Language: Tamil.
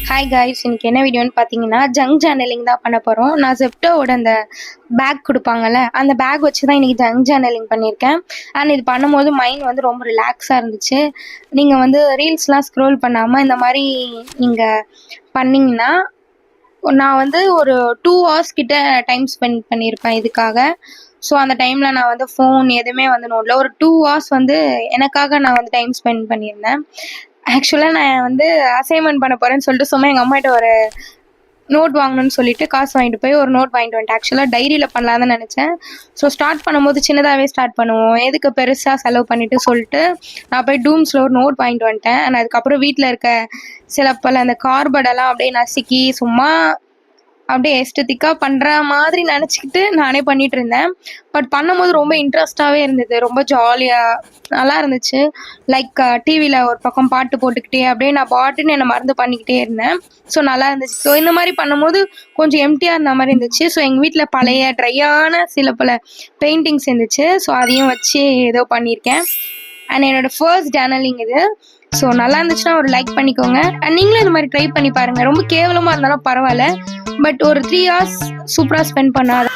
ஹாய் காய்ஸ், இன்னைக்கு என்ன வீடியோன்னு பார்த்தீங்கன்னா ஜங்க் சேனலிங் தான் பண்ண போகிறோம். நான் ஜெப்டோவோட அந்த பேக் கொடுப்பாங்கல்ல, அந்த பேக் வச்சு தான் இன்றைக்கி ஜங்க் சேனலிங் பண்ணியிருக்கேன். அண்ட் இது பண்ணும்போது மைண்ட் வந்து ரொம்ப ரிலாக்ஸாக இருந்துச்சு. நீங்கள் வந்து ரீல்ஸ்லாம் ஸ்க்ரோல் பண்ணாமல் இந்த மாதிரி நீங்கள் பண்ணிங்கன்னா, நான் வந்து ஒரு 2 hours கிட்ட டைம் ஸ்பெண்ட் பண்ணியிருப்பேன் இதுக்காக. ஸோ அந்த டைமில் நான் வந்து ஃபோன் எதுவுமே வந்து நோடல. ஒரு 2 hours வந்து எனக்காக நான் வந்து டைம் ஸ்பெண்ட் பண்ணியிருந்தேன். ஆக்சுவலாக நான் வந்து அசைன்மெண்ட் பண்ண போகிறேன்னு சொல்லிட்டு சும்மா எங்கள் அம்மாகிட்ட ஒரு நோட் வாங்கணும்னு சொல்லிட்டு காசு வாங்கிட்டு போய் ஒரு நோட் வாங்கிட்டு வந்துட்டேன். ஆக்சுவலாக டைரியில் பண்ணலான்னு நினச்சேன். ஸோ ஸ்டார்ட் பண்ணும்போது சின்னதாகவே ஸ்டார்ட் பண்ணுவோம், எதுக்கு பெருசாக செலவு பண்ணிட்டு சொல்லிட்டு நான் போய் டூம்ஸில் ஒரு நோட் வாங்கிட்டு வந்துட்டேன். அண்ட் அதுக்கப்புறம் வீட்டில் இருக்க சில பல அந்த கார்படெல்லாம் அப்படியே நசுக்கி சும்மா அப்படியே எஸ்டெட்டிக்காக பண்ணுற மாதிரி நினச்சிக்கிட்டு நானே பண்ணிகிட்டு இருந்தேன். பட் பண்ணும்போது ரொம்ப இன்ட்ரெஸ்டாகவே இருந்தது, ரொம்ப ஜாலியாக நல்லா இருந்துச்சு. லைக் டிவியில் ஒரு பக்கம் பாட்டு போட்டுக்கிட்டே அப்படியே நான் பாட்டுன்னு என்னை மறந்து பண்ணிக்கிட்டே இருந்தேன். ஸோ நல்லா இருந்துச்சு. ஸோ இந்த மாதிரி பண்ணும்போது கொஞ்சம் எம்டியாக இருந்த மாதிரி இருந்துச்சு. ஸோ எங்கள் வீட்டில் பழைய ட்ரையான சில பல பெயிண்டிங்ஸ் இருந்துச்சு. ஸோ அதையும் வச்சு ஏதோ பண்ணியிருக்கேன். அண்ட் என்னோடய ஃபர்ஸ்ட் ஜேர்னலிங் இது. ஸோ நல்லா இருந்துச்சுன்னா ஒரு லைக் பண்ணிக்கோங்க. அண்ட் நீங்களும் இந்த மாதிரி ட்ரை பண்ணி பாருங்கள். ரொம்ப கேவலமாக இருந்தாலும் பரவாயில்ல, பட் ஒரு 3 hours சூப்பராக ஸ்பெண்ட் பண்ணாத